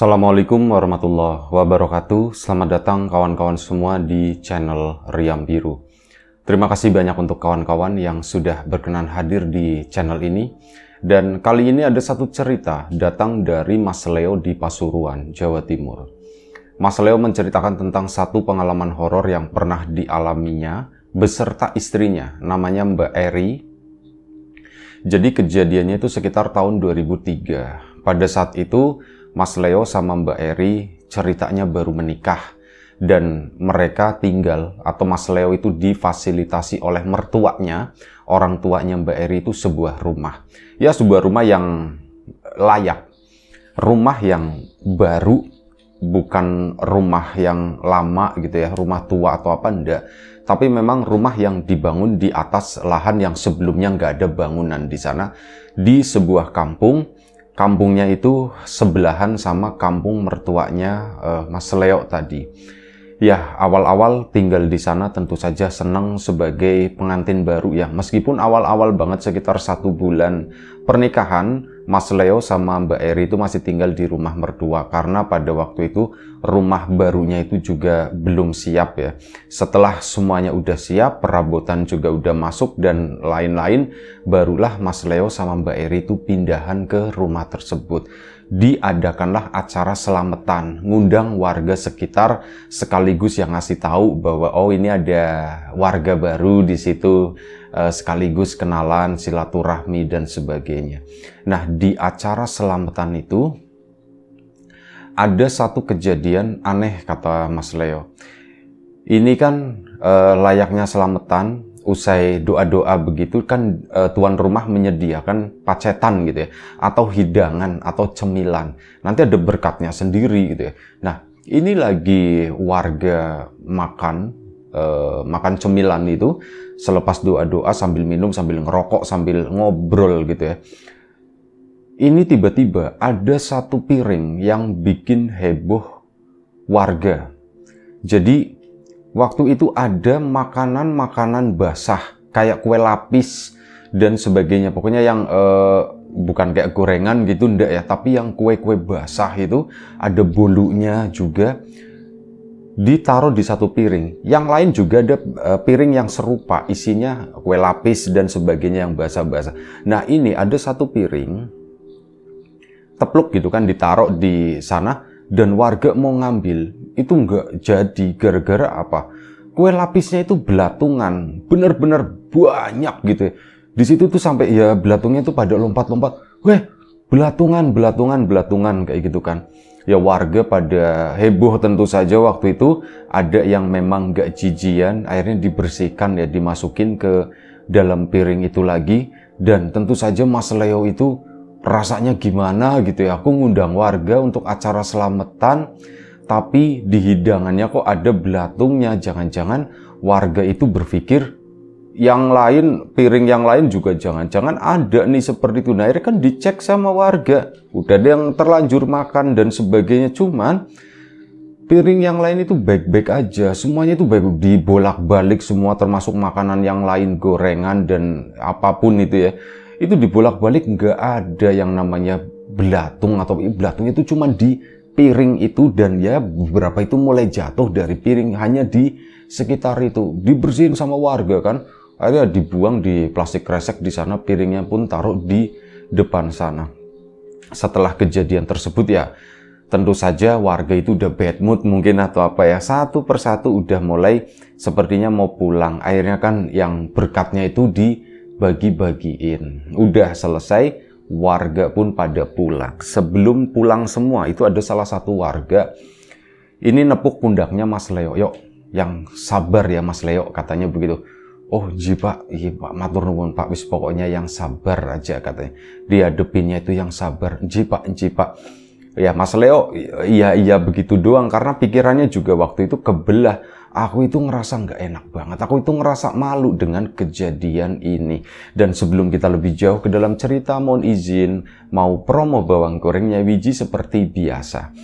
Assalamualaikum warahmatullahi wabarakatuh. Selamat datang kawan-kawan semua di channel Riam Biru. Terima kasih banyak untuk kawan-kawan yang sudah berkenan hadir di channel ini. Dan kali ini ada satu cerita datang dari Mas Leo di Pasuruan, Jawa Timur. Mas Leo menceritakan tentang satu pengalaman horor yang pernah dialaminya beserta istrinya, namanya Mbak Eri. Jadi kejadiannya itu sekitar tahun 2003. Pada saat itu Mas Leo sama Mbak Eri ceritanya baru menikah dan mereka tinggal atau Mas Leo itu difasilitasi oleh mertuanya, orang tuanya Mbak Eri itu sebuah rumah. Ya sebuah rumah yang layak, rumah yang baru, bukan rumah yang lama gitu ya, rumah tua atau apa enggak. Tapi memang rumah yang dibangun di atas lahan yang sebelumnya nggak ada bangunan di sana, di sebuah kampung. Kampungnya itu sebelahan sama kampung mertuanya Mas Leo tadi. Ya, awal-awal tinggal di sana tentu saja senang sebagai pengantin baru ya. Meskipun awal-awal banget sekitar 1 bulan pernikahan, Mas Leo sama Mbak Eri itu masih tinggal di rumah mertua. Karena pada waktu itu rumah barunya itu juga belum siap ya. Setelah semuanya udah siap, perabotan juga udah masuk dan lain-lain, barulah Mas Leo sama Mbak Eri itu pindahan ke rumah tersebut. Diadakanlah acara selamatan, ngundang warga sekitar sekaligus yang ngasih tahu bahwa oh ini ada warga baru di situ, sekaligus kenalan, silaturahmi dan sebagainya. Nah, di acara selamatan itu ada satu kejadian aneh kata Mas Leo. Ini kan layaknya selamatan. Usai doa-doa begitu kan tuan rumah menyediakan pacetan gitu ya, atau hidangan atau cemilan. Nanti ada berkatnya sendiri gitu ya. Nah, ini lagi warga makan cemilan itu selepas doa-doa sambil minum, sambil ngerokok, sambil ngobrol gitu ya. Ini tiba-tiba ada satu piring yang bikin heboh warga. Jadi waktu itu ada makanan-makanan basah, kayak kue lapis dan sebagainya. Pokoknya yang bukan kayak gorengan gitu, enggak ya. Tapi yang kue-kue basah itu, ada bolunya juga, ditaruh di satu piring. Yang lain juga ada piring yang serupa, isinya kue lapis dan sebagainya yang basah-basah. Nah ini ada satu piring, tepluk gitu kan, ditaruh di sana. Dan warga mau ngambil, itu nggak jadi gara-gara apa? Kue lapisnya itu belatungan, bener-bener banyak gitu ya. Di situ tuh sampai ya belatungnya itu pada lompat-lompat, weh belatungan kayak gitu kan. Ya warga pada heboh tentu saja waktu itu. Ada yang memang nggak jijian, akhirnya dibersihkan ya, dimasukin ke dalam piring itu lagi. Dan tentu saja Mas Leo itu rasanya gimana gitu ya, aku ngundang warga untuk acara selamatan tapi di hidangannya kok ada belatungnya. Jangan-jangan warga itu berpikir yang lain, piring yang lain juga jangan-jangan ada nih seperti itu. Nah akhirnya kan dicek sama warga, udah ada yang terlanjur makan dan sebagainya. Cuman piring yang lain itu baik-baik aja, semuanya itu baik, dibolak-balik semua, termasuk makanan yang lain, gorengan dan apapun itu ya. Itu dibolak-balik, nggak ada yang namanya belatung, atau belatung itu cuma di piring itu. Dan ya beberapa itu mulai jatuh dari piring, hanya di sekitar itu. Dibersihin sama warga kan, akhirnya dibuang di plastik kresek di sana, piringnya pun taruh di depan sana. Setelah kejadian tersebut ya tentu saja warga itu udah bad mood mungkin atau apa ya, satu persatu udah mulai sepertinya mau pulang. Akhirnya kan yang berkatnya itu dibagi-bagiin. Udah selesai, warga pun pada pulang. Sebelum pulang semua, itu ada salah satu warga, ini nepuk pundaknya Mas Leo. Yuk, yang sabar ya Mas Leo, katanya begitu. Oh ji pak, iya pak, matur nuwun pak, wis pokoknya yang sabar aja katanya. Dihadepinnya itu yang sabar, ji pak. Ya Mas Leo, iya begitu doang, karena pikirannya juga waktu itu kebelah. Aku itu ngerasa nggak enak banget, aku itu ngerasa malu dengan kejadian ini. Dan sebelum kita lebih jauh ke dalam cerita, mohon izin mau promo bawang gorengnya Wiji seperti biasa.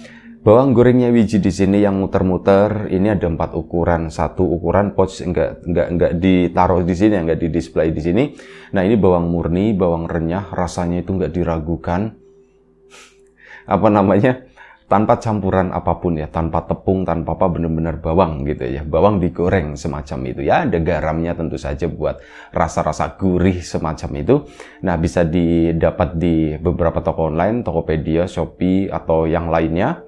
Bawang gorengnya Wiji di sini yang muter-muter, ini ada 4 ukuran. Satu ukuran pouch nggak ditaruh di sini, nggak di display di sini. Nah ini bawang murni, bawang renyah, rasanya itu nggak diragukan. Apa namanya? tanpa campuran apapun ya, tanpa tepung, tanpa apa, benar-benar bawang gitu ya. Bawang digoreng semacam itu ya, ada garamnya tentu saja buat rasa-rasa gurih semacam itu. Nah, bisa didapat di beberapa toko online, Tokopedia, Shopee, atau yang lainnya.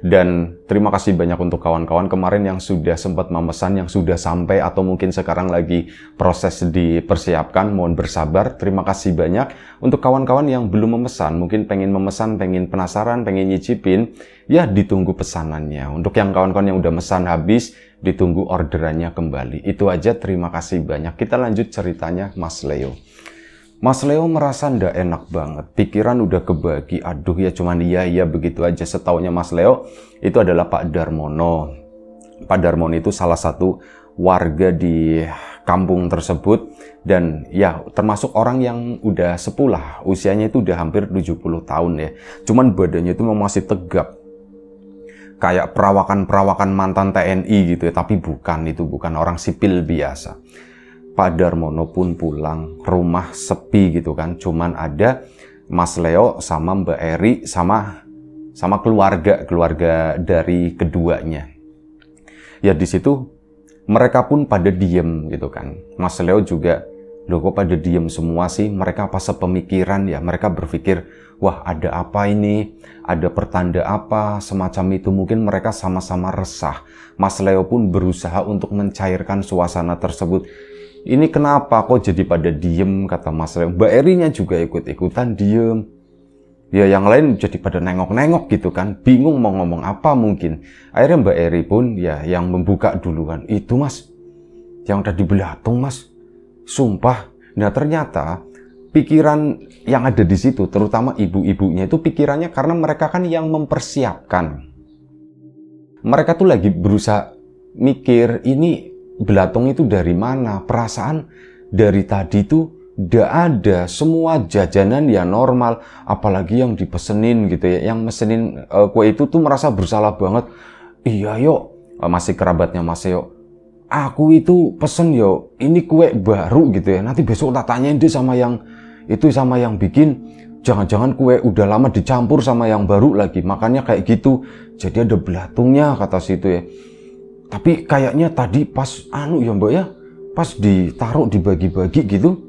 Dan terima kasih banyak untuk kawan-kawan kemarin yang sudah sempat memesan, yang sudah sampai atau mungkin sekarang lagi proses dipersiapkan. Mohon bersabar. Terima kasih banyak untuk kawan-kawan yang belum memesan, mungkin pengen memesan, pengen penasaran, pengen nyicipin, ya ditunggu pesanannya. Untuk yang kawan-kawan yang udah mesan habis, ditunggu orderannya kembali. Itu aja, terima kasih banyak. Kita lanjut ceritanya Mas Leo. Mas Leo merasa ndak enak banget, pikiran udah kebagi, aduh ya cuman iya begitu aja. Setaunya Mas Leo itu adalah Pak Darmono. Pak Darmono itu salah satu warga di kampung tersebut, dan ya termasuk orang yang udah sepuh lah, usianya itu udah hampir 70 tahun ya. Cuman badannya itu masih tegap, kayak perawakan-perawakan mantan TNI gitu ya, tapi bukan, itu bukan orang sipil biasa. Pak Darmono pun pulang, rumah sepi gitu kan, cuman ada Mas Leo sama Mbak Eri sama keluarga dari keduanya. Ya di situ mereka pun pada diem gitu kan. Mas Leo juga, loh kok pada diem semua sih? Mereka apa sepemikiran ya? Mereka berpikir, wah ada apa ini? Ada pertanda apa? Semacam itu, mungkin mereka sama-sama resah. Mas Leo pun berusaha untuk mencairkan suasana tersebut. Ini kenapa kok jadi pada diem, kata Mas Leo. Mbak Erinya juga ikut-ikutan diem. Ya yang lain jadi pada nengok-nengok gitu kan. Bingung mau ngomong apa mungkin. Akhirnya Mbak Eri pun ya yang membuka duluan. Itu Mas, yang tadi belatung Mas. Sumpah. Nah ternyata pikiran yang ada di situ, terutama ibu-ibunya itu pikirannya karena mereka kan yang mempersiapkan. Mereka tuh lagi berusaha mikir, ini belatung itu dari mana? Perasaan dari tadi tuh udah ada, semua jajanan ya normal, apalagi yang dipesenin gitu ya, yang mesenin kue itu tuh merasa bersalah banget. Iya yuk, masih kerabatnya Mas Leo, aku itu pesen yo, ini kue baru gitu ya, nanti besok tak tanyain deh sama yang itu, sama yang bikin, jangan-jangan kue udah lama dicampur sama yang baru lagi, makanya kayak gitu, jadi ada belatungnya, kata situ ya. Tapi kayaknya tadi pas ya Mbak ya, pas ditaruh dibagi-bagi gitu,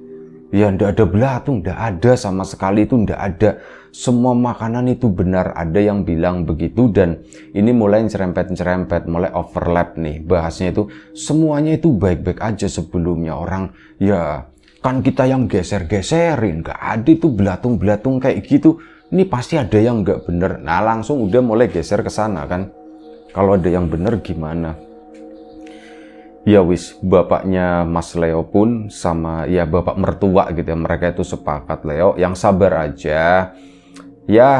ya ndak ada belatung, ndak ada sama sekali, itu ndak ada. Semua makanan itu benar, ada yang bilang begitu, dan ini mulai nyerempet-nyerempet, mulai overlap nih bahasnya itu. Semuanya itu baik-baik aja sebelumnya, orang ya kan kita yang geser-geserin, nggak ada itu belatung-belatung kayak gitu. Ini pasti ada yang nggak bener. Nah langsung udah mulai geser ke sana kan. Kalau ada yang bener gimana? Ya wis, bapaknya Mas Leo pun sama ya bapak mertua gitu ya, mereka itu sepakat, Leo yang sabar aja, ya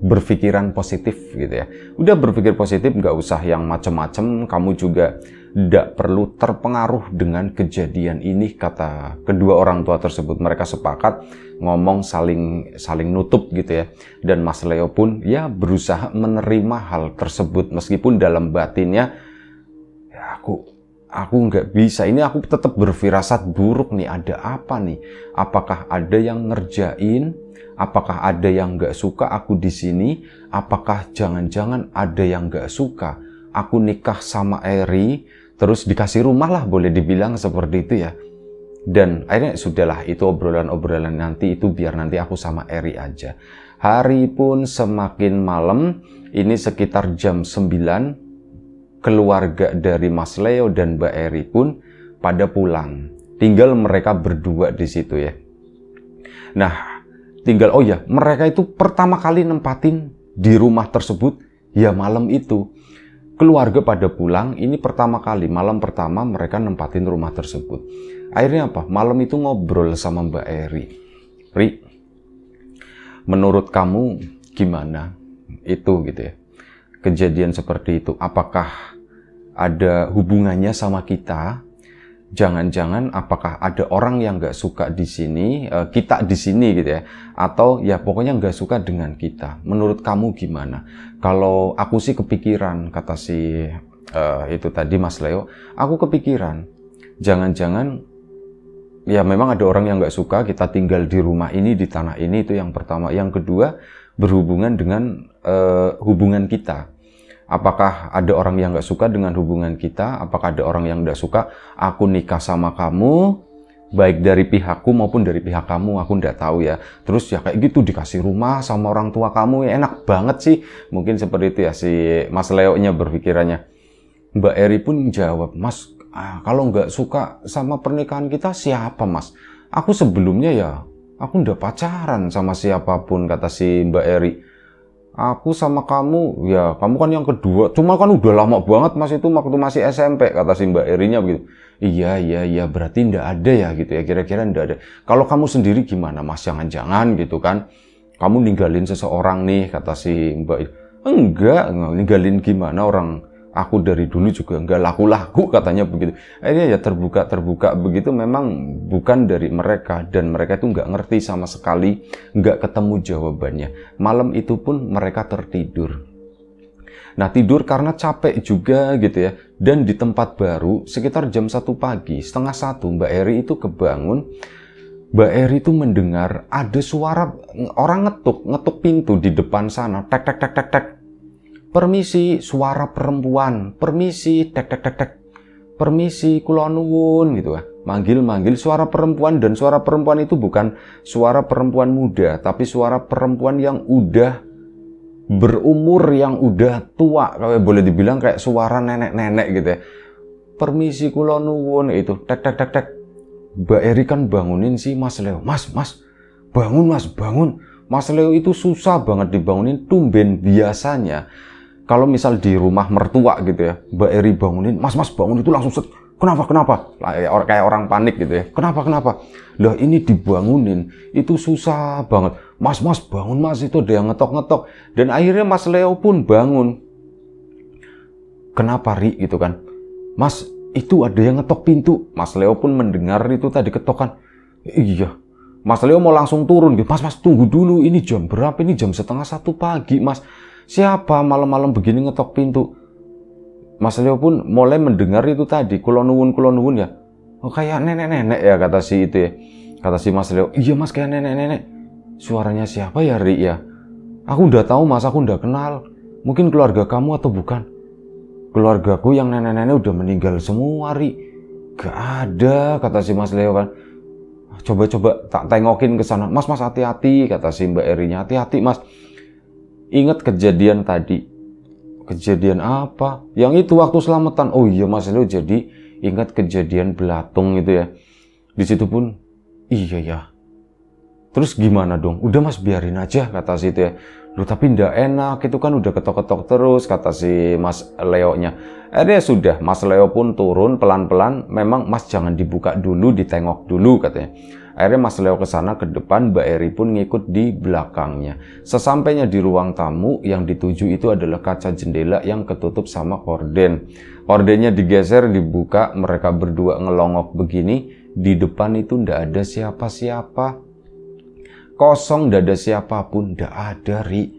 berpikiran positif gitu ya. Udah berpikir positif, nggak usah yang macem-macem, kamu juga nggak perlu terpengaruh dengan kejadian ini, kata kedua orang tua tersebut. Mereka sepakat ngomong saling nutup gitu ya. Dan Mas Leo pun ya berusaha menerima hal tersebut, meskipun dalam batinnya ya aku nggak bisa, ini aku tetap berfirasat buruk nih, ada apa nih? Apakah ada yang ngerjain? Apakah ada yang nggak suka aku di sini? Apakah jangan-jangan ada yang nggak suka aku nikah sama Eri, terus dikasih rumah lah, boleh dibilang seperti itu ya. Dan akhirnya sudahlah, itu obrolan-obrolan nanti, itu biar nanti aku sama Eri aja. Hari pun semakin malam, ini sekitar jam 9, keluarga dari Mas Leo dan Mbak Eri pun pada pulang. Tinggal mereka berdua di situ ya. Nah, tinggal mereka itu pertama kali nempatin di rumah tersebut ya malam itu. Keluarga pada pulang, ini pertama kali, malam pertama mereka nempatin rumah tersebut. Akhirnya apa? Malam itu ngobrol sama Mbak Eri. Ri, menurut kamu gimana itu gitu ya? Kejadian seperti itu, apakah ada hubungannya sama kita? Jangan-jangan apakah ada orang yang nggak suka di sini, kita di sini gitu ya? Atau ya pokoknya nggak suka dengan kita. Menurut kamu gimana? Kalau aku sih kepikiran, kata si itu tadi Mas Leo, aku kepikiran. Jangan-jangan ya memang ada orang yang nggak suka kita tinggal di rumah ini, di tanah ini, itu yang pertama. Yang kedua, berhubungan dengan hubungan kita. Apakah ada orang yang nggak suka dengan hubungan kita? Apakah ada orang yang nggak suka aku nikah sama kamu, baik dari pihakku maupun dari pihak kamu, aku nggak tahu ya. Terus ya kayak gitu dikasih rumah sama orang tua kamu, ya enak banget sih. Mungkin seperti itu ya si Mas Leo-nya berpikirannya. Mbak Eri pun jawab, Mas, kalau nggak suka sama pernikahan kita siapa Mas? Aku sebelumnya ya, aku nggak pacaran sama siapapun, kata si Mbak Eri. Aku sama kamu, ya kamu kan yang kedua. Cuma kan udah lama banget Mas itu waktu masih SMP, kata si Mbak Erinya begitu. Iya, berarti ndak ada ya gitu ya, kira-kira ndak ada. Kalau kamu sendiri gimana Mas? Jangan-jangan gitu kan, kamu ninggalin seseorang nih, kata si Mbak. Enggak, ninggalin gimana, orang aku dari dulu juga enggak laku-laku, katanya begitu. Akhirnya ya terbuka begitu, memang bukan dari mereka, dan mereka itu enggak ngerti sama sekali, enggak ketemu jawabannya. Malam itu pun mereka tertidur. Nah, tidur karena capek juga gitu ya, dan di tempat baru sekitar jam 1 pagi, setengah 1, Mbak Eri itu kebangun. Mbak Eri itu mendengar ada suara orang ngetuk pintu di depan sana, tek tek tek tek tek. Permisi, suara perempuan. Permisi, tek tek tek tek. Permisi, kula nuwun gitu ya. Manggil suara perempuan, dan suara perempuan itu bukan suara perempuan muda, tapi suara perempuan yang udah berumur, yang udah tua, kayak boleh dibilang kayak suara nenek-nenek gitu ya. Permisi, kula nuwun, itu tek tek tek tek. Mbak Eri kan bangunin si Mas Leo. Mas, bangun Mas, bangun. Mas Leo itu susah banget dibangunin, tumben biasanya. Kalau misal di rumah mertua gitu ya, Mbak Eri bangunin, Mas bangun, itu langsung set. Kenapa? Kayak orang panik gitu ya. Kenapa? Lah ini dibangunin, itu susah banget. Mas bangun Mas, itu ada yang ngetok-ngetok. Dan akhirnya Mas Leo pun bangun. Kenapa Ri gitu kan? Mas, itu ada yang ngetok pintu. Mas Leo pun mendengar itu tadi ketokan. Iya. Mas Leo mau langsung turun gitu. Mas tunggu dulu, ini jam berapa? Ini jam setengah 1 pagi Mas. Siapa malam-malam begini ngetok pintu? Mas Leo pun mulai mendengar itu tadi, kula nuwun ya. Oh, kayak nenek-nenek ya, kata si itu ya. Kata si Mas Leo, iya Mas, kayak nenek-nenek. Suaranya siapa ya Ri ya? Aku udah tahu Mas, aku udah kenal. Mungkin keluarga kamu atau bukan? Keluargaku yang nenek-nenek udah meninggal semua Ri. Gak ada, kata si Mas Leo kan. Coba tak tengokin ke sana. Mas hati-hati, kata si Mbak Erinya. Hati-hati Mas. Ingat kejadian tadi. Kejadian apa? Yang itu waktu selamatan. Oh iya Mas Leo, jadi ingat kejadian belatung itu ya. Di situ pun iya ya. Terus gimana dong? Udah Mas, biarin aja, kata si itu ya. Loh tapi ndak enak, itu kan udah ketok-ketok terus, kata si Mas Leo-nya. Akhirnya sudah, Mas Leo pun turun pelan-pelan. Memang Mas jangan dibuka dulu, ditengok dulu, katanya. Akhirnya Mas Leo ke sana ke depan, Mbak Eri pun ngikut di belakangnya. Sesampainya di ruang tamu, yang dituju itu adalah kaca jendela yang ketutup sama korden. Kordennya digeser, dibuka, mereka berdua ngelongok begini. Di depan itu ndak ada siapa-siapa. Kosong, ndak ada siapapun, ndak ada Ri.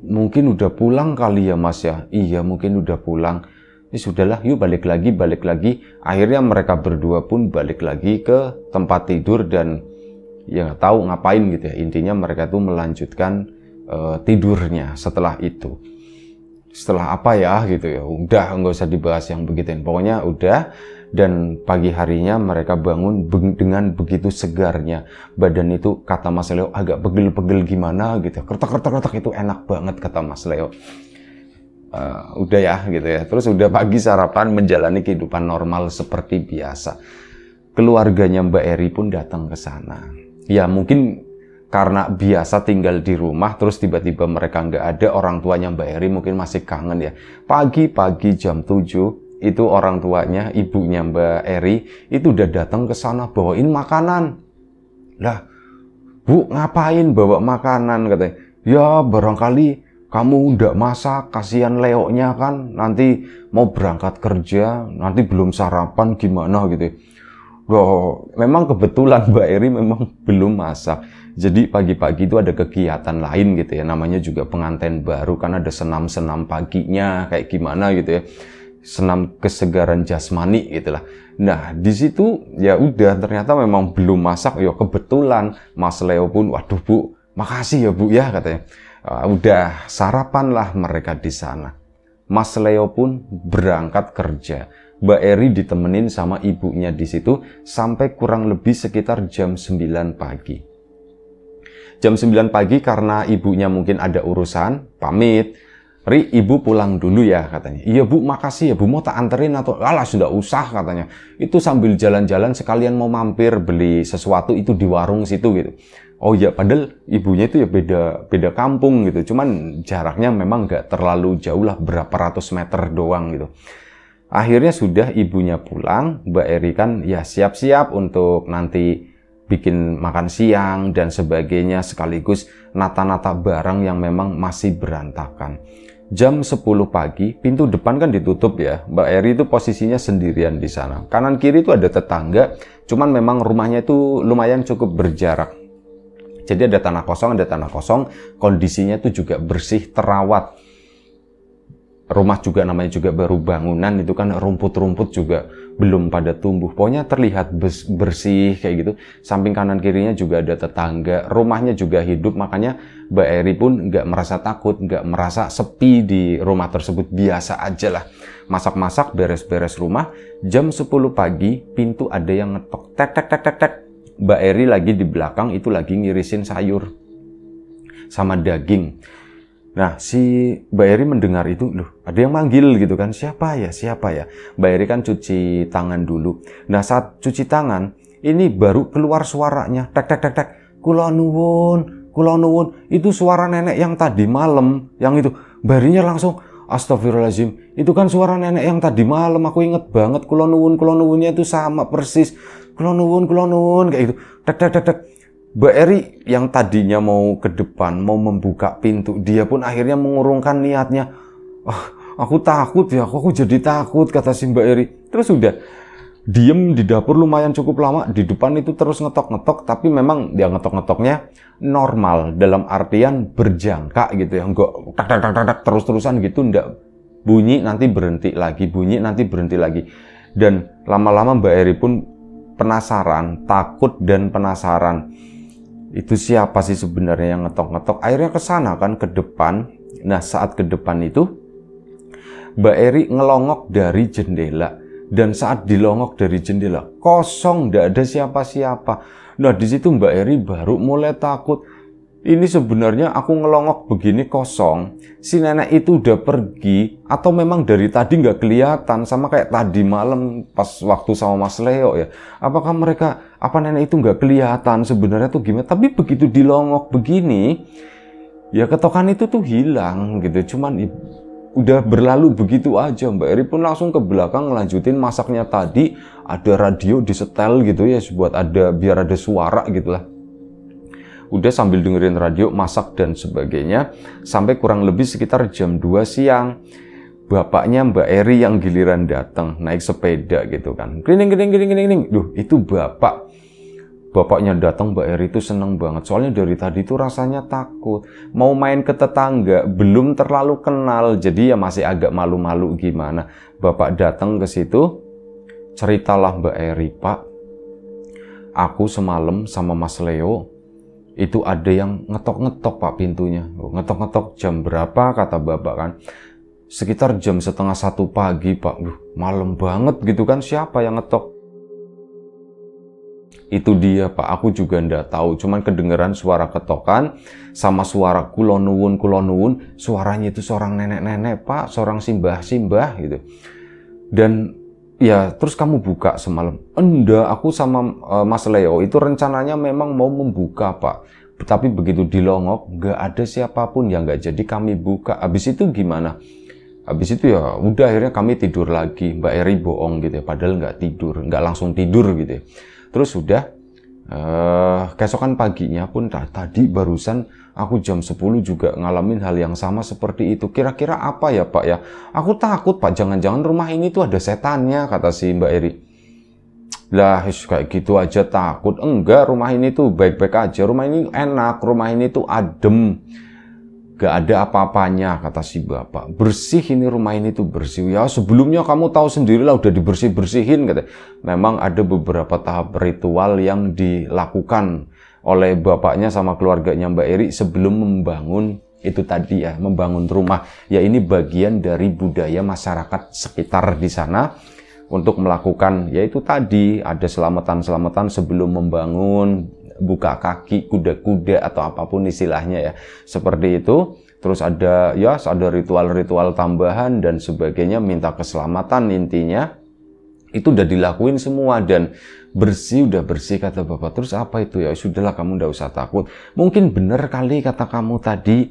Mungkin udah pulang kali ya Mas ya. Iya mungkin udah pulang. Ya sudahlah, yuk balik lagi. Akhirnya mereka berdua pun balik lagi ke tempat tidur, dan ya nggak tahu ngapain gitu ya. Intinya mereka tuh melanjutkan tidurnya setelah itu. Setelah apa ya gitu ya. Udah nggak usah dibahas yang begituin. Pokoknya udah. Dan pagi harinya mereka bangun dengan begitu segarnya. Badan itu, kata Mas Leo, agak pegel-pegel gimana gitu. Kertak itu enak banget, kata Mas Leo. Udah ya gitu ya. Terus udah pagi sarapan, menjalani kehidupan normal seperti biasa. Keluarganya Mbak Eri pun datang ke sana. Ya mungkin karena biasa tinggal di rumah, terus tiba-tiba mereka nggak ada, orang tuanya Mbak Eri mungkin masih kangen ya. Pagi-pagi jam 7 itu orang tuanya, ibunya Mbak Eri itu udah datang ke sana bawain makanan. Lah, Bu, ngapain bawa makanan, katanya? Ya barangkali kamu ndak masak, kasihan Leo-nya kan nanti mau berangkat kerja, nanti belum sarapan gimana gitu. Loh, memang kebetulan Mbak Eri memang belum masak. Jadi pagi-pagi itu ada kegiatan lain gitu ya, namanya juga pengantin baru, kan ada senam-senam paginya kayak gimana gitu ya. Senam kesegaran jasmani gitulah. Nah, di situ ya udah ternyata memang belum masak. Ya kebetulan Mas Leo pun, waduh Bu, makasih ya Bu ya katanya. Udah sarapanlah mereka di sana. Mas Leo pun berangkat kerja. Mbak Eri ditemenin sama ibunya di situ sampai kurang lebih sekitar jam 9 pagi. Jam 9 pagi karena ibunya mungkin ada urusan, pamit. Ri, ibu pulang dulu ya katanya. Iya Bu, makasih ya Bu, mau tak anterin atau alah sudah usah katanya. Itu sambil jalan-jalan sekalian mau mampir beli sesuatu itu di warung situ gitu. Oh ya, padahal ibunya itu ya beda kampung gitu. Cuman jaraknya memang nggak terlalu jauh lah, berapa ratus meter doang gitu. Akhirnya sudah ibunya pulang, Mbak Eri kan ya siap-siap untuk nanti bikin makan siang dan sebagainya, sekaligus nata-nata barang yang memang masih berantakan. Jam 10 pagi, pintu depan kan ditutup ya. Mbak Eri itu posisinya sendirian di sana. Kanan kiri itu ada tetangga, cuman memang rumahnya itu lumayan cukup berjarak. Jadi ada tanah kosong, kondisinya itu juga bersih, terawat. Rumah juga namanya juga baru bangunan, itu kan rumput-rumput juga belum pada tumbuh. Pokoknya terlihat bersih kayak gitu. Samping kanan kirinya juga ada tetangga. Rumahnya juga hidup, makanya Mbak Eri pun nggak merasa takut, nggak merasa sepi di rumah tersebut. Biasa aja lah. Masak-masak, beres-beres rumah. Jam 10 pagi, pintu ada yang ngetok. Tek, tek, tek, tek, tek. Mbak Eri lagi di belakang itu lagi ngirisin sayur sama daging. Nah, si Mbak Eri mendengar itu, loh, ada yang manggil gitu kan. Siapa ya? Mbak Eri kan cuci tangan dulu. Nah, saat cuci tangan, ini baru keluar suaranya. Tek, tek, tek, tek. Kula nuwun. Itu suara nenek yang tadi malam. Yang itu, Mbak Erinya langsung, astagfirullahaladzim. Itu kan suara nenek yang tadi malam. Aku inget banget, kula nuwunnya itu sama persis. Kula nuwun, kayak gitu. Tek, tek, tek, tek. Mbak Eri yang tadinya mau ke depan, mau membuka pintu, dia pun akhirnya mengurungkan niatnya. Oh, aku takut ya, aku jadi takut, kata si Mbak Eri. Terus udah diem di dapur lumayan cukup lama, di depan itu terus ngetok-ngetok, tapi memang dia ngetok-ngetoknya normal, dalam artian berjangka gitu ya, enggak tak terus-terusan gitu, enggak bunyi nanti berhenti lagi, Dan lama-lama Mbak Eri pun penasaran, takut dan penasaran. Itu siapa sih sebenarnya yang ngetok-ngetok? Akhirnya ke sana kan, ke depan. Nah, saat ke depan itu Mbak Eri ngelongok dari jendela. Dan saat dilongok dari jendela, kosong, tidak ada siapa-siapa. Nah, di situ Mbak Eri baru mulai takut. Ini sebenarnya aku ngelongok begini kosong, si nenek itu udah pergi atau memang dari tadi nggak kelihatan, sama kayak tadi malam pas waktu sama Mas Leo ya. Apakah nenek itu nggak kelihatan sebenarnya tuh gimana? Tapi begitu dilongok begini, ya ketokan itu tuh hilang gitu. Cuman udah berlalu begitu aja. Mbak Eri pun langsung ke belakang ngelanjutin masaknya tadi. Ada radio disetel gitu ya, biar ada suara gitulah. Udah sambil dengerin radio, masak dan sebagainya, sampai kurang lebih sekitar jam 2 siang. Bapaknya Mbak Eri yang giliran datang, naik sepeda gitu kan. Klining. Duh, itu bapaknya datang, Mbak Eri itu seneng banget. Soalnya dari tadi itu rasanya takut. Mau main ke tetangga, belum terlalu kenal, jadi ya masih agak malu-malu gimana. Bapak datang ke situ, ceritalah Mbak Eri, Pak, aku semalam sama Mas Leo, itu ada yang ngetok-ngetok Pak pintunya. Ngetok-ngetok jam berapa kata Bapak kan? Sekitar jam 12:30 pagi Pak. Malam banget gitu kan, siapa yang ngetok? Itu dia Pak, aku juga ndak tahu. Cuman kedengeran suara ketokan sama suara kulonuwun. Suaranya itu seorang nenek-nenek Pak, seorang simbah gitu. Dan ya, terus kamu buka semalam? Enggak, aku sama Mas Leo itu rencananya memang mau membuka Pak. Tapi begitu dilongok, nggak ada siapapun yang nggak jadi kami buka. Habis itu gimana? Habis itu ya udah akhirnya kami tidur lagi. Mbak Eri bohong gitu ya, padahal nggak langsung tidur gitu ya. Terus udah, keesokan paginya pun tadi barusan aku jam 10 juga ngalamin hal yang sama seperti itu. Kira-kira apa ya Pak ya? Aku takut Pak, jangan-jangan rumah ini tuh ada setannya, kata si Mbak Eri. Lah kayak gitu aja takut? Enggak, rumah ini tuh baik-baik aja. Rumah ini enak, rumah ini tuh adem. Gak ada apa-apanya, kata si bapak. Bersih ini, rumah ini tuh bersih. Ya sebelumnya kamu tahu sendirilah udah dibersih-bersihin, kata. Memang ada beberapa tahap ritual yang dilakukan oleh bapaknya sama keluarganya Mbak Eri sebelum membangun itu tadi ya, membangun rumah. Ya ini bagian dari budaya masyarakat sekitar di sana untuk melakukan, yaitu tadi ada selamatan-selamatan sebelum membangun, buka kaki kuda-kuda atau apapun istilahnya ya, seperti itu. Terus ada ritual-ritual tambahan dan sebagainya, minta keselamatan, intinya itu udah dilakuin semua dan udah bersih kata bapak. Terus apa itu ya, sudahlah kamu nggak usah takut. Mungkin bener kali kata kamu tadi,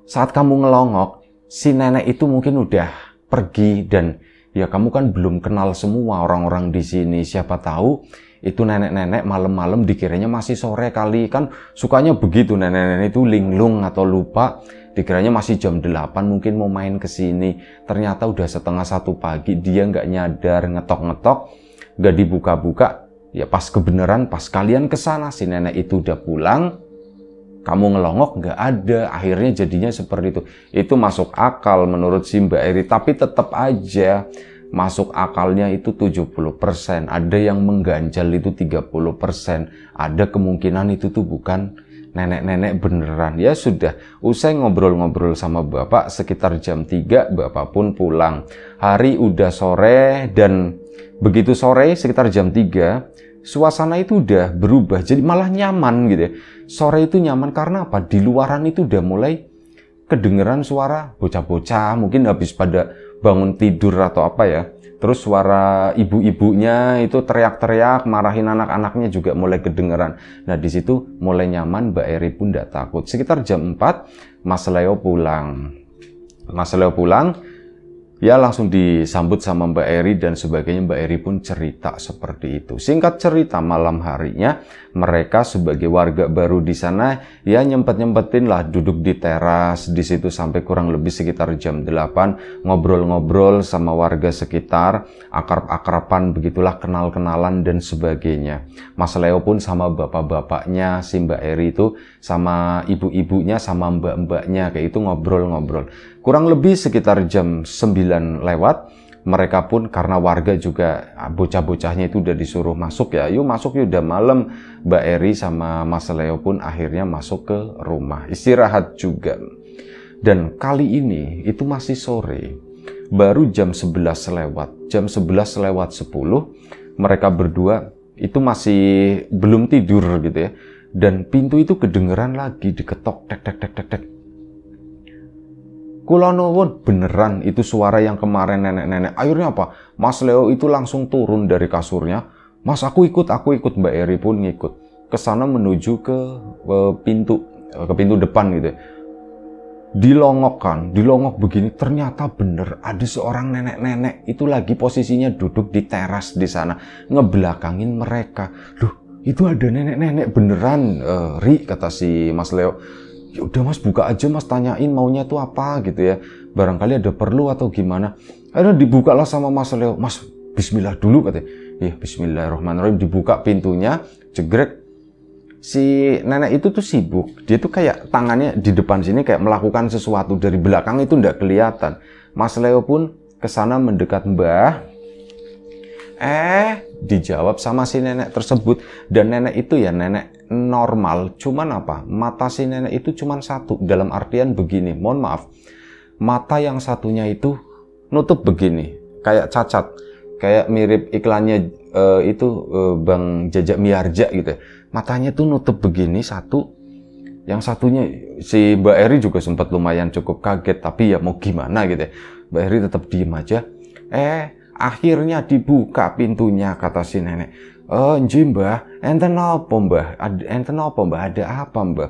saat kamu ngelongok si nenek itu mungkin udah pergi dan ya kamu kan belum kenal semua orang-orang di sini. Siapa tahu itu nenek-nenek malam-malam dikiranya masih sore kali. Kan sukanya begitu nenek-nenek itu, linglung atau lupa. Dikiranya masih jam 8 mungkin mau main ke sini. Ternyata udah 1:30 pagi, dia nggak nyadar, ngetok-ngetok, nggak dibuka-buka. Ya pas kebenaran, pas kalian ke sana si nenek itu udah pulang. Kamu ngelongok nggak ada, akhirnya jadinya seperti itu. Itu masuk akal menurut si Mbak Eri, tapi tetap aja masuk akalnya itu 70%. Ada yang mengganjal itu 30%. Ada kemungkinan itu tuh bukan nenek-nenek beneran. Ya sudah, usai ngobrol-ngobrol sama bapak sekitar jam 3, bapak pun pulang. Hari udah sore dan begitu sore sekitar jam 3, suasana itu udah berubah, jadi malah nyaman gitu ya. Sore itu nyaman karena apa? Di luaran itu udah mulai kedengeran suara bocah-bocah, mungkin habis pada bangun tidur atau apa ya. Terus suara ibu-ibunya itu teriak-teriak, marahin anak-anaknya juga mulai kedengeran. Nah di situ mulai nyaman, Mbak Eri pun tidak takut. Sekitar jam 4, Mas Leo pulang. Mas Leo pulang, ya langsung disambut sama Mbak Eri dan sebagainya. Mbak Eri pun cerita seperti itu. Singkat cerita, malam harinya mereka sebagai warga baru di sana ya nyempet-nyempetin lah duduk di teras di situ sampai kurang lebih sekitar jam 8, ngobrol-ngobrol sama warga sekitar, akrab-akraban begitulah, kenal-kenalan dan sebagainya. Mas Leo pun sama bapak-bapaknya si Mbak Eri itu, sama ibu-ibunya, sama mbak-mbaknya kayak itu ngobrol-ngobrol. Kurang lebih sekitar jam 9 lewat, mereka pun karena warga juga bocah-bocahnya itu udah disuruh masuk ya, yuk masuk yuk, udah malam. Mbak Eri sama Mas Leo pun akhirnya masuk ke rumah, istirahat juga. Dan kali ini itu masih sore, baru jam 11 lewat, jam 11 lewat 10, mereka berdua itu masih belum tidur gitu ya. Dan pintu itu kedengeran lagi diketok, tek tek tek tek tek. Kula nuwun, beneran itu suara yang kemarin nenek-nenek. Akhirnya apa? Mas Leo itu langsung turun dari kasurnya. Mas aku ikut. Mbak Eri pun ngikut. Kesana menuju ke pintu depan gitu. Dilongok begini. Ternyata bener ada seorang nenek-nenek itu lagi posisinya duduk di teras di sana, ngebelakangin mereka. Loh, itu ada nenek-nenek beneran, Ri, kata si Mas Leo. Ya udah mas, buka aja mas, tanyain maunya tuh apa gitu ya, barangkali ada perlu atau gimana. Akhirnya dibukalah sama Mas Leo. Mas bismillah dulu katanya. Ya bismillahirrahmanirrahim, dibuka pintunya, jegrek. Si nenek itu tuh sibuk, dia tuh kayak tangannya di depan sini kayak melakukan sesuatu, dari belakang itu nggak kelihatan. Mas Leo pun kesana mendekat, Mbah. Dijawab sama si nenek tersebut. Dan nenek itu ya nenek normal, cuman apa, mata si nenek itu cuman satu, dalam artian begini, mohon maaf, mata yang satunya itu nutup begini, kayak cacat, kayak mirip iklannya Bang Jajak Miharja gitu. Matanya tuh nutup begini satu, yang satunya si Mbak Eri juga sempat lumayan cukup kaget, tapi ya mau gimana gitu ya. Mbak Eri tetap diem aja. Akhirnya dibuka pintunya, kata si nenek. Nji mbah, enten apa mbah? Enten apa mbah? Ada apa mbah?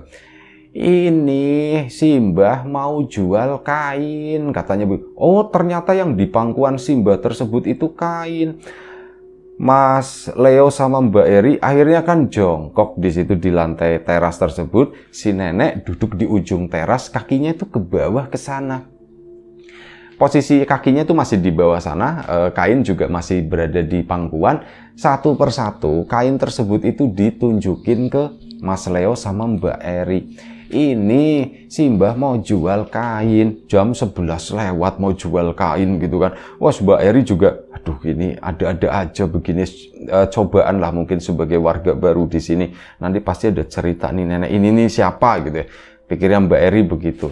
Ini si mbah mau jual kain, katanya. Oh ternyata yang di pangkuan si mbah tersebut itu kain. Mas Leo sama Mbak Eri akhirnya kan jongkok di situ di lantai teras tersebut. Si nenek duduk di ujung teras, kakinya itu ke bawah ke sana. Posisi kakinya itu masih di bawah sana, kain juga masih berada di pangkuan. Satu persatu kain tersebut itu ditunjukin ke Mas Leo sama Mbak Eri. ini si Mbah mau jual kain, jam 11 lewat mau jual kain gitu kan. Wah, Mbak Eri juga, aduh ini ada-ada aja begini, cobaan lah mungkin sebagai warga baru di sini. Nanti pasti ada cerita nih nenek ini nih siapa gitu ya. Pikirnya Mbak Eri begitu.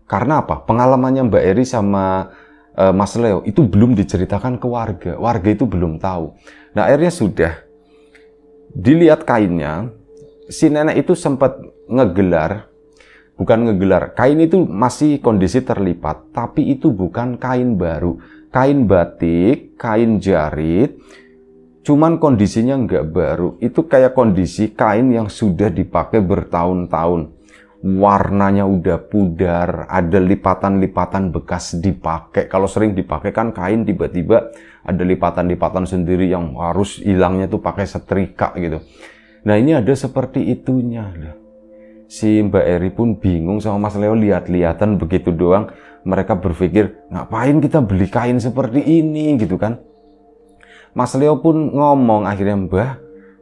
Karena apa? Pengalamannya Mbak Eri sama Mas Leo itu belum diceritakan ke warga. Warga itu belum tahu. Nah, akhirnya sudah dilihat kainnya, si nenek itu sempat ngegelar, bukan ngegelar, kain itu masih kondisi terlipat, tapi itu bukan kain baru, kain batik, kain jarit, cuman kondisinya nggak baru, itu kayak kondisi kain yang sudah dipakai bertahun-tahun, warnanya udah pudar, ada lipatan-lipatan bekas dipakai. Kalau sering dipakai kan kain tiba-tiba ada lipatan-lipatan sendiri yang harus hilangnya tuh pakai setrika gitu. Nah, ini ada seperti itunya. Si Mbak Eri pun bingung sama Mas Leo, lihat-lihatan begitu doang. Mereka berpikir, ngapain kita beli kain seperti ini gitu kan. Mas Leo pun ngomong akhirnya, Mbah,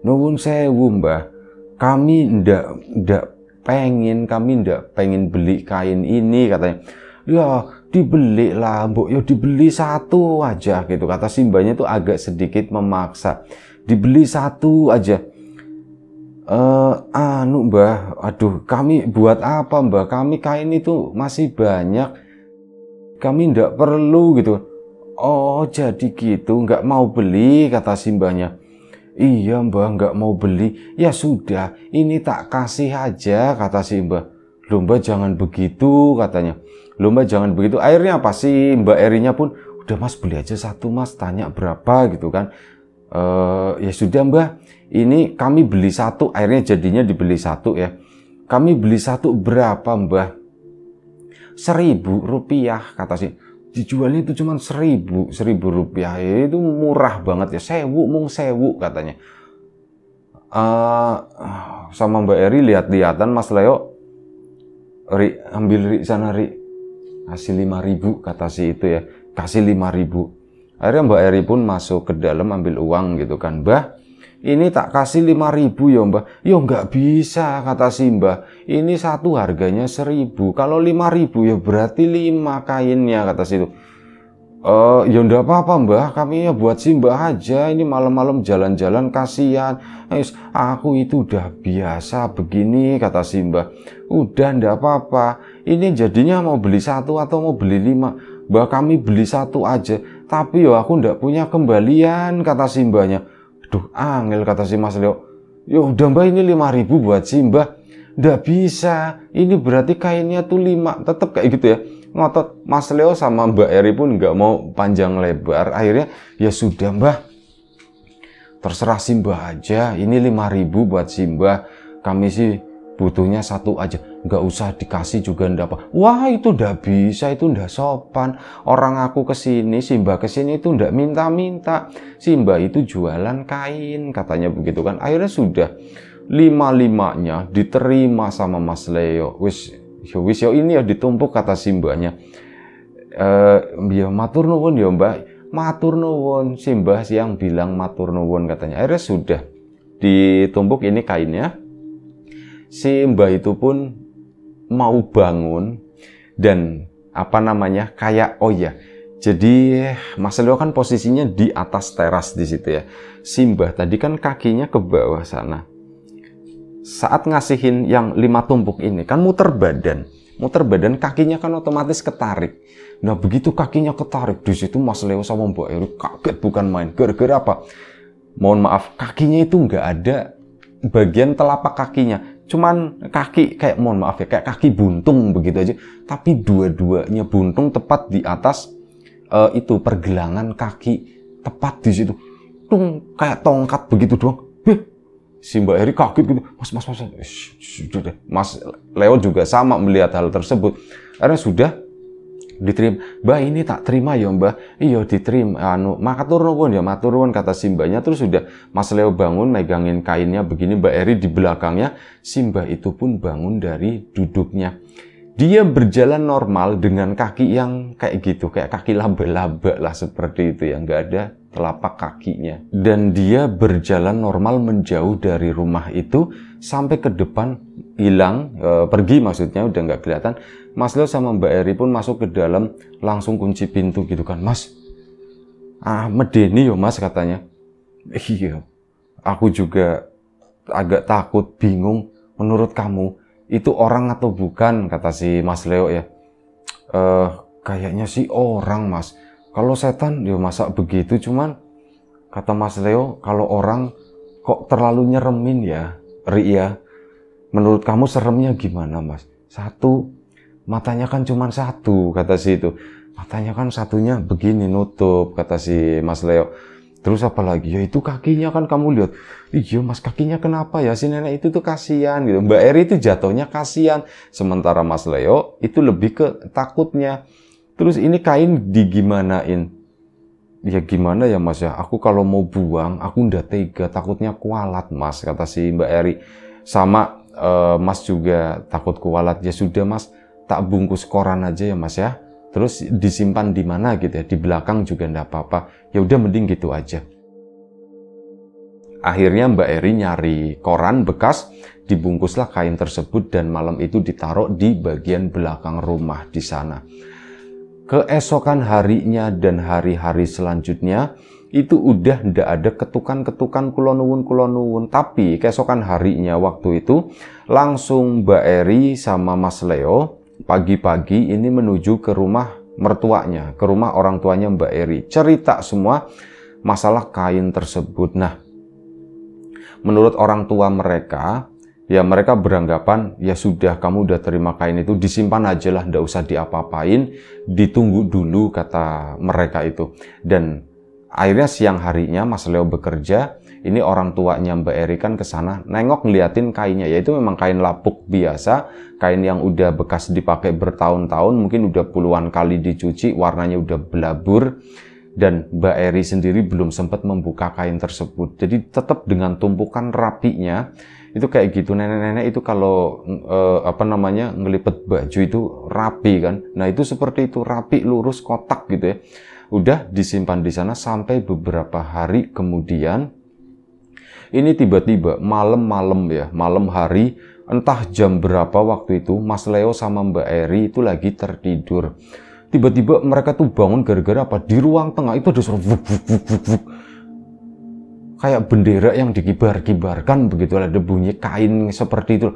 nuwun sewu Mbah, kami ndak pengen beli kain ini, katanya. Ya dibeli lah Mbok, ya dibeli satu aja gitu, kata si mbahnya tuh agak sedikit memaksa. Dibeli satu aja. Mbah, aduh kami buat apa Mbah, kami kain itu masih banyak, kami ndak perlu gitu. Oh jadi gitu, nggak mau beli, kata si mbahnya. Iya Mbah, nggak mau beli. Ya sudah, ini tak kasih aja, kata si Mbah. Loh Mbah jangan begitu, katanya. Loh Mbah jangan begitu. Akhirnya apa sih, Mbak Erinya pun, udah Mas beli aja satu Mas, tanya berapa gitu kan. Ya sudah Mbah, ini kami beli satu, akhirnya jadinya dibeli satu ya. Kami beli satu berapa Mbah? 1.000 rupiah, kata si. Dijualnya itu cuma 1.000 rupiah, ya, itu murah banget ya, 1.000 mung 1.000 katanya. Sama Mbak Eri lihat-lihatan, Mas Leo, Ri ambil Ri sana Ri, kasih 5.000, kata si itu ya, kasih 5.000. Akhirnya Mbak Eri pun masuk ke dalam ambil uang gitu kan. Mbah, ini tak kasih 5.000 ya Mbah. Ya nggak bisa, kata si Mbah. Ini satu harganya 1.000. Kalau 5.000 ya berarti 5 kainnya, kata si itu. Ya nggak apa-apa Mbah, kami ya buat si Mbah aja. Ini malam-malam jalan-jalan kasihan. Aku itu udah biasa begini, kata si Mbah. Udah nggak apa-apa. Ini jadinya mau beli satu atau mau beli 5. Mbah kami beli satu aja. Tapi ya aku nggak punya kembalian, kata si Mbahnya. Aduh, angel, kata si Mas Leo. Ya udah Mbah, ini 5.000 buat si Mbah. Nggak bisa, ini berarti kainnya tuh 5. Tetap kayak gitu ya. Ngotot. Mas Leo sama Mbak Eri pun nggak mau panjang lebar. Akhirnya ya sudah Mbah, terserah si Mbah aja. Ini 5.000 buat si Mbah. Kami sih butuhnya satu aja, nggak usah dikasih juga ndak apa. Wah itu ndak bisa, itu ndak sopan. Orang aku kesini, si Mbah kesini itu ndak minta-minta. Si Mbah itu jualan kain, katanya begitu kan. Akhirnya sudah 5-5-nya diterima sama Mas Leo. Wis yo ini ya ditumpuk, kata si Mbahnya. Ya matur nuwun ya Mbak, matur nuwun. Si Mbah yang bilang matur nuwun, katanya. Akhirnya sudah ditumpuk ini kainnya. Si Mbah itu pun mau bangun dan apa namanya kayak jadi Mas Leo kan posisinya di atas teras di situ ya. Si Mbah tadi kan kakinya ke bawah sana. Saat ngasihin yang 5 tumpuk ini kan muter badan kakinya kan otomatis ketarik. Nah begitu kakinya ketarik, di situ Mas Leo sama Mbak Eri kaget bukan main. Gara-gara apa? Mohon maaf, kakinya itu nggak ada bagian telapak kakinya. Cuman kaki kayak, mohon maaf ya, kayak kaki buntung begitu aja. Tapi dua-duanya buntung tepat di atas itu pergelangan kaki, tepat di situ. Tung, kayak tongkat begitu doang. Si Mbak Eri kaget gitu. Mas, sudah deh. Mas Leo juga sama melihat hal tersebut. Karena sudah diterima. Mbak ini tak terima ya Mbak. Iya diterima. Matur nuwun ya, matur nuwun, kata si Mbahnya. Terus sudah Mas Leo bangun megangin kainnya begini, Mbak Eri di belakangnya. Si Mbah itu pun bangun dari duduknya. Dia berjalan normal dengan kaki yang kayak gitu, kayak kaki laba-laba lah seperti itu ya, nggak ada telapak kakinya. Dan dia berjalan normal menjauh dari rumah itu sampai ke depan hilang, pergi maksudnya, udah nggak kelihatan. Mas Leo sama Mbak Eri pun masuk ke dalam, langsung kunci pintu gitu kan. Mas, medeni yo Mas katanya. Iya, aku juga agak takut, bingung. Menurut kamu itu orang atau bukan, kata si Mas Leo ya. Kayaknya sih orang Mas. Kalau setan ya masa begitu, cuman kata Mas Leo kalau orang kok terlalu nyeremin ya, Ri ya. Menurut kamu seremnya gimana Mas? Satu, matanya kan cuma satu, kata si itu. Matanya kan satunya begini nutup, kata si Mas Leo. Terus apa lagi? Ya itu kakinya kan kamu lihat. Iya Mas, kakinya kenapa ya? Si nenek itu tuh kasihan gitu. Mbak Eri itu jatuhnya kasihan. Sementara Mas Leo itu lebih ke takutnya. Terus ini kain digimanain? Ya gimana ya Mas ya? Aku kalau mau buang, aku ndak tega. Takutnya kualat Mas, kata si Mbak Eri. Sama Mas juga takut kualat. Ya sudah Mas, tak bungkus koran aja ya Mas ya. Terus disimpan di mana gitu ya, di belakang juga enggak apa-apa. Ya udah mending gitu aja. Akhirnya Mbak Eri nyari koran bekas, dibungkuslah kain tersebut dan malam itu ditaruh di bagian belakang rumah di sana. Keesokan harinya dan hari-hari selanjutnya itu udah ndak ada ketukan-ketukan kulon-nuwun. Tapi keesokan harinya waktu itu langsung Mbak Eri sama Mas Leo pagi-pagi ini menuju ke rumah mertuanya, ke rumah orang tuanya Mbak Eri. Cerita semua masalah kain tersebut. Nah, menurut orang tua mereka, ya mereka beranggapan, ya sudah kamu udah terima kain itu, disimpan aja lah, ndak usah diapa-apain, ditunggu dulu, kata mereka itu. Dan akhirnya siang harinya Mas Leo bekerja, ini orang tuanya Mbak Eri kan ke sana nengok ngeliatin kainnya, yaitu memang kain lapuk biasa, kain yang udah bekas dipakai bertahun-tahun, mungkin udah puluhan kali dicuci, warnanya udah belabur, dan Mbak Eri sendiri belum sempat membuka kain tersebut. Jadi tetap dengan tumpukan rapinya, itu kayak gitu, nenek-nenek itu kalau ngelipet baju itu rapi kan. Nah itu seperti itu, rapi, lurus, kotak gitu ya. Udah disimpan di sana sampai beberapa hari kemudian. Ini tiba-tiba malam-malam ya, malam hari, entah jam berapa waktu itu, Mas Leo sama Mbak Eri itu lagi tertidur. Tiba-tiba mereka tuh bangun gara-gara apa? Di ruang tengah itu ada suara vuk, vuk, vuk, vuk, vuk. Kayak bendera yang dikibar-kibarkan begitu, ada bunyi kain seperti itu.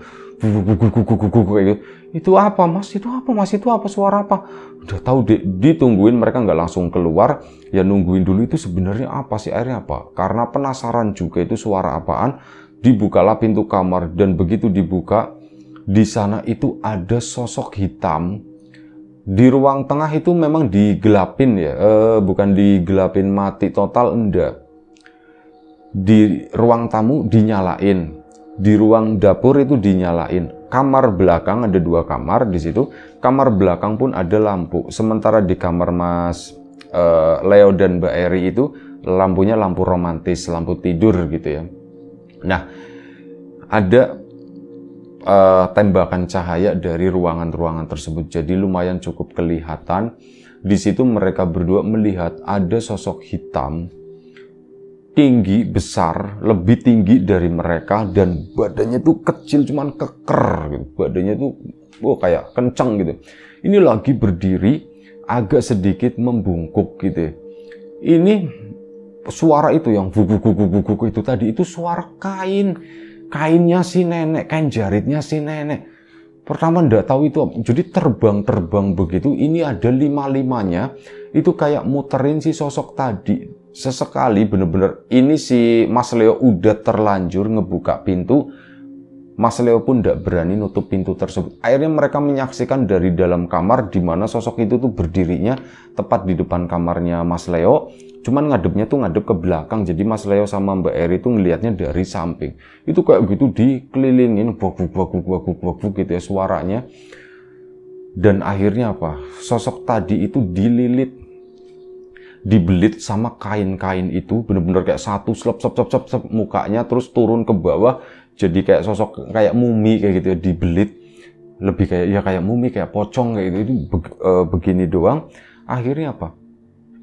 Itu apa Mas? Itu apa Mas? Itu apa? Suara apa? Udah tahu ditungguin, mereka nggak langsung keluar, ya nungguin dulu itu sebenarnya apa sih, akhirnya apa? Karena penasaran juga itu suara apaan, dibukalah pintu kamar dan begitu dibuka, di sana itu ada sosok hitam. Di ruang tengah itu memang digelapin ya, bukan digelapin mati total, enggak. Di ruang tamu dinyalain, di ruang dapur itu dinyalain. Kamar belakang ada 2 kamar di situ. Kamar belakang pun ada lampu. Sementara di kamar Mas Leo dan Mbak Eri itu lampunya lampu romantis, lampu tidur gitu ya. Nah, ada tembakan cahaya dari ruangan-ruangan tersebut. Jadi lumayan cukup kelihatan. Di situ mereka berdua melihat ada sosok hitam tinggi, besar, lebih tinggi dari mereka, dan badannya tuh kecil, cuman keker gitu. Badannya tuh kayak kencang gitu. Ini lagi berdiri agak sedikit membungkuk gitu. Ini suara itu yang guguk itu tadi, itu suara kainnya si nenek, kain jaritnya si nenek. Pertama ndak tahu itu, jadi terbang begitu. Ini ada 5-5-nya, itu kayak muterin si sosok tadi. Sesekali bener-bener ini si Mas Leo udah terlanjur ngebuka pintu, Mas Leo pun ndak berani nutup pintu tersebut. Akhirnya mereka menyaksikan dari dalam kamar di mana sosok itu tuh berdirinya tepat di depan kamarnya Mas Leo. Cuman ngadepnya tuh ngadep ke belakang. Jadi Mas Leo sama Mbak Eri tuh ngelihatnya dari samping. Itu kayak gitu dikelilingin, buk gitu ya suaranya. Dan akhirnya apa? Sosok tadi itu dibelit sama kain-kain itu, bener-bener kayak satu slep mukanya, terus turun ke bawah jadi kayak sosok kayak mumi kayak gitu ya, dibelit, lebih kayak ya kayak mumi, kayak pocong kayak gitu. Itu begini doang. Akhirnya apa,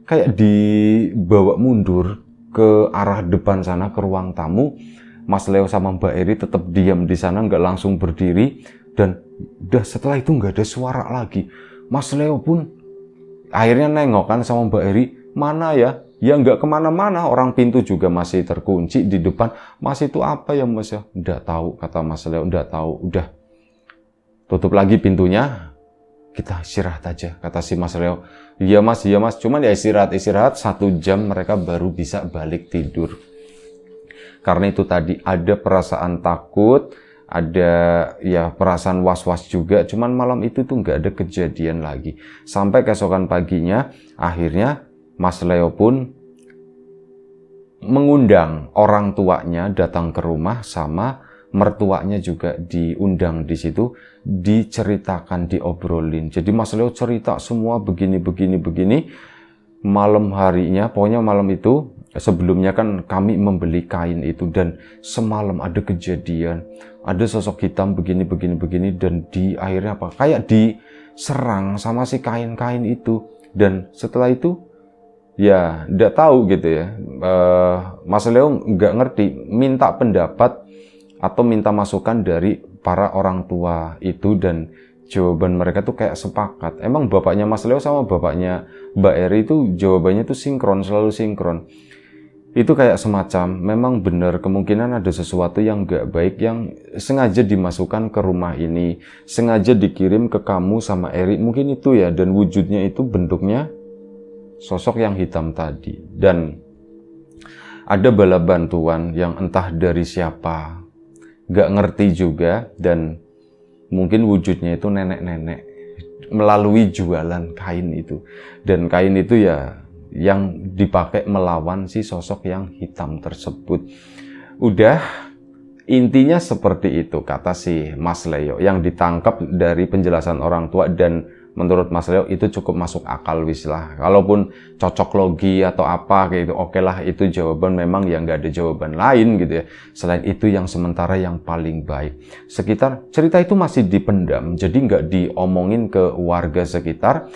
kayak dibawa mundur ke arah depan sana, ke ruang tamu. Mas Leo sama Mbak Eri tetap diam di sana, nggak langsung berdiri. Dan udah setelah itu nggak ada suara lagi. Mas Leo pun akhirnya nengok kan sama Mbak Eri, mana ya? Ya nggak kemana-mana, orang pintu juga masih terkunci di depan. Mas itu apa ya Mas ya? Nggak tahu, kata Mas Leo, nggak tahu. Udah, tutup lagi pintunya, kita istirahat aja, kata si Mas Leo. Iya mas, cuman ya istirahat 1 jam mereka baru bisa balik tidur. Karena itu tadi ada perasaan takut, ada ya perasaan was-was juga, cuman malam itu tuh nggak ada kejadian lagi. Sampai keesokan paginya, akhirnya Mas Leo pun mengundang orang tuanya datang ke rumah, sama mertuanya juga diundang di situ, diceritakan, diobrolin. Jadi Mas Leo cerita semua begini. Malam harinya, pokoknya malam itu, sebelumnya kan kami membeli kain itu, dan semalam ada kejadian, ada sosok hitam begini, dan di akhirnya apa? Kayak diserang sama si kain-kain itu. Dan setelah itu, ya nggak tahu gitu ya, Mas Leo nggak ngerti, minta pendapat atau minta masukan dari para orang tua itu, dan jawaban mereka tuh kayak sepakat. Emang bapaknya Mas Leo sama bapaknya Mbak Eri itu jawabannya tuh sinkron, selalu sinkron. Itu kayak semacam memang benar kemungkinan ada sesuatu yang nggak baik yang sengaja dimasukkan ke rumah ini, sengaja dikirim ke kamu sama Eri, mungkin itu ya. Dan wujudnya itu bentuknya sosok yang hitam tadi. Dan ada bala bantuan yang entah dari siapa, gak ngerti juga, dan mungkin wujudnya itu nenek-nenek melalui jualan kain itu. Dan kain itu ya yang dipakai melawan si sosok yang hitam tersebut. Udah, intinya seperti itu kata si Mas Leo yang ditangkap dari penjelasan orang tua. Dan menurut Mas Leo itu cukup masuk akal wis lah. Kalaupun cocok logi atau apa kayak itu, oke lah, itu jawaban memang yang nggak ada jawaban lain gitu ya. Selain itu yang sementara yang paling baik. Sekitar cerita itu masih dipendam, jadi nggak diomongin ke warga sekitar.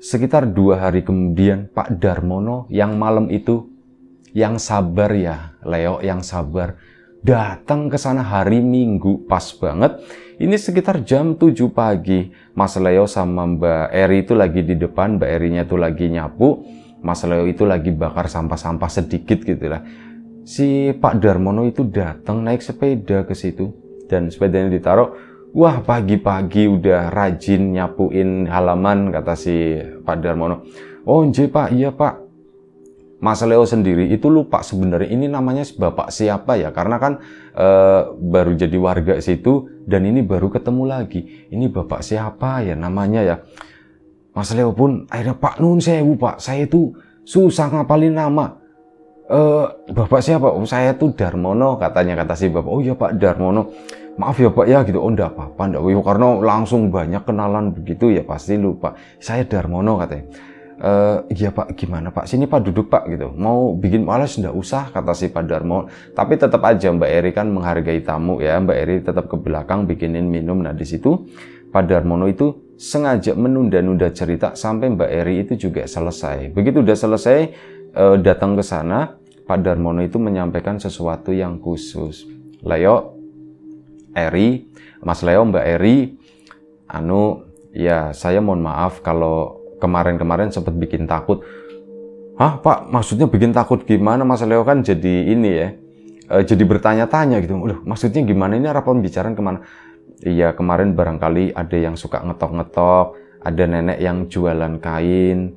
Sekitar 2 hari kemudian Pak Darmono yang malam itu, yang sabar ya Leo, yang sabar, datang ke sana hari Minggu pas banget. Ini sekitar jam 7 pagi. Mas Leo sama Mbak Eri itu lagi di depan, Mbak Erinya itu lagi nyapu, Mas Leo itu lagi bakar sampah-sampah sedikit gitu lah. Si Pak Darmono itu datang naik sepeda ke situ, dan sepedanya ditaruh. Wah, pagi-pagi udah rajin nyapuin halaman, kata si Pak Darmono. Oh nje Pak, iya Pak. Mas Leo sendiri itu lupa sebenarnya ini namanya bapak siapa ya, karena kan baru jadi warga situ, dan ini baru ketemu lagi. Ini bapak siapa ya namanya ya. Mas Leo pun akhirnya, Pak Nun sewu Pak, saya itu susah ngapalin nama. Bapak siapa? Oh saya tuh Darmono, katanya, kata si bapak. Oh iya Pak Darmono, maaf ya Pak ya gitu. Oh enggak apa-apa, enggak, karena langsung banyak kenalan begitu ya pasti lupa. Saya Darmono, katanya. Iya Pak, gimana Pak? Sini Pak, duduk Pak gitu. Mau bikin malas enggak usah, kata si Pak Darmono. Tapi tetap aja Mbak Eri kan menghargai tamu ya. Mbak Eri tetap ke belakang bikinin minum. Nah di situ Pak Darmono itu sengaja menunda-nunda cerita sampai Mbak Eri itu juga selesai. Begitu udah selesai, datang ke sana, Pak Darmono itu menyampaikan sesuatu yang khusus. Leo, Eri, Mas Leo, Mbak Eri, ya saya mohon maaf kalau kemarin-kemarin sempat bikin takut. Hah Pak, maksudnya bikin takut gimana? Mas Leo kan jadi ini ya, jadi bertanya-tanya gitu. Maksudnya gimana, ini arah pembicaraan kemana? Iya, kemarin barangkali ada yang suka ngetok-ngetok, ada nenek yang jualan kain.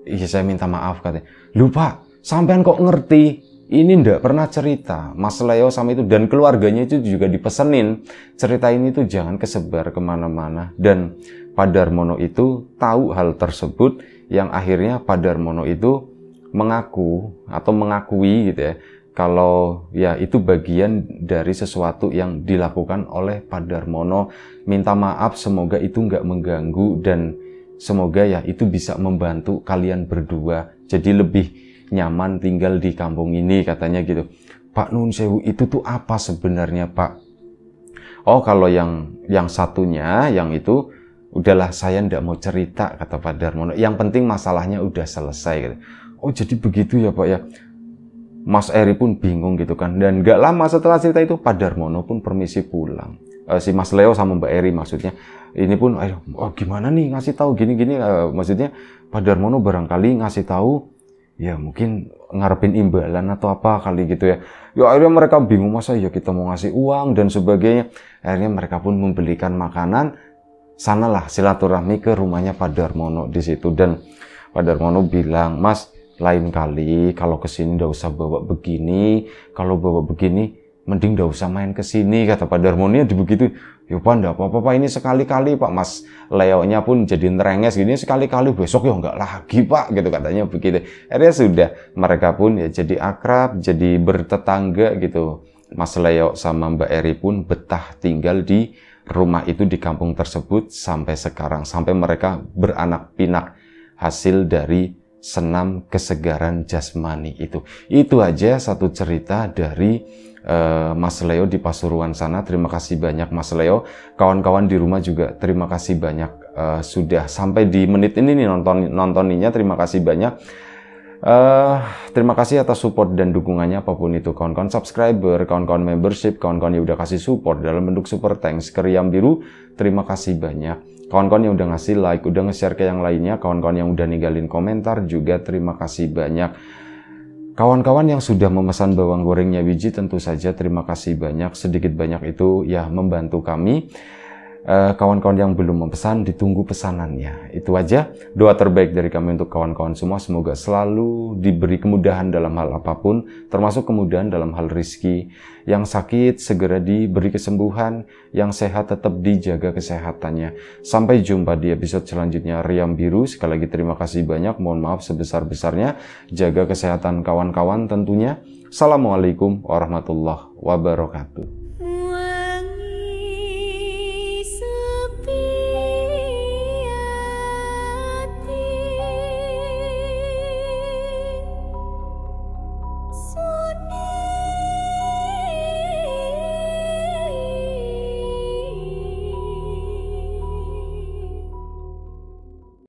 Iya saya minta maaf, katanya. Lupa, sampean kok ngerti? Ini ndak pernah cerita. Mas Leo sama itu dan keluarganya itu juga dipesenin cerita ini tuh jangan kesebar kemana-mana. Dan Pak Darmono itu tahu hal tersebut, yang akhirnya Pak Darmono itu mengaku atau mengakui gitu ya, kalau ya itu bagian dari sesuatu yang dilakukan oleh Pak Darmono. Minta maaf, semoga itu nggak mengganggu, dan semoga ya itu bisa membantu kalian berdua jadi lebih nyaman tinggal di kampung ini, katanya gitu. Pak Nun Sewu, itu tuh apa sebenarnya Pak? Oh kalau yang satunya, yang itu udahlah saya ndak mau cerita, kata Pak Darmono. Yang penting masalahnya udah selesai gitu. Oh jadi begitu ya Pak ya. Mas Eri pun bingung gitu kan. Dan gak lama setelah cerita itu Pak Darmono pun permisi pulang. Si Mas Leo sama Mbak Eri maksudnya. Ini pun, gimana nih ngasih tahu gini-gini. Maksudnya Pak Darmono barangkali ngasih tahu, ya mungkin ngarepin imbalan atau apa kali gitu ya. Ya akhirnya mereka bingung, masa ya kita mau ngasih uang dan sebagainya. Akhirnya mereka pun membelikan makanan. Sanalah silaturahmi ke rumahnya Pak Darmono di situ. Dan Pak Darmono bilang, Mas, lain kali kalau kesini ndak usah bawa begini. Kalau bawa begini, mending ndak usah main kesini, kata Pak Darmono. Ya begitu. Ya Pak, ndak apa-apa, ini sekali-kali Pak. Mas Leo-nya pun jadi nerenges gini, sekali-kali, besok ya enggak lagi Pak, gitu katanya begitu. Akhirnya sudah, mereka pun ya jadi akrab, jadi bertetangga gitu. Mas Leo sama Mbak Eri pun betah tinggal di rumah itu, di kampung tersebut sampai sekarang, sampai mereka beranak pinak hasil dari senam kesegaran jasmani itu. Itu aja satu cerita dari Mas Leo di Pasuruan sana. Terima kasih banyak Mas Leo. Kawan-kawan di rumah juga terima kasih banyak sudah sampai di menit ini nih nontoninya. Terima kasih banyak. Terima kasih atas support dan dukungannya apapun itu, kawan-kawan subscriber, kawan-kawan membership, kawan-kawan yang udah kasih support dalam bentuk super thanks ke Riam Biru. Terima kasih banyak. Kawan-kawan yang udah ngasih like, udah nge-share ke yang lainnya, kawan-kawan yang udah ninggalin komentar juga terima kasih banyak. Kawan-kawan yang sudah memesan bawang gorengnya Wiji tentu saja terima kasih banyak. Sedikit banyak itu ya membantu kami. Kawan-kawan yang belum memesan, ditunggu pesanannya. Itu aja doa terbaik dari kami untuk kawan-kawan semua. Semoga selalu diberi kemudahan dalam hal apapun, termasuk kemudahan dalam hal rizki. Yang sakit segera diberi kesembuhan, yang sehat tetap dijaga kesehatannya. Sampai jumpa di episode selanjutnya Riam Biru. Sekali lagi terima kasih banyak, mohon maaf sebesar-besarnya. Jaga kesehatan kawan-kawan tentunya. Assalamualaikum warahmatullahi wabarakatuh.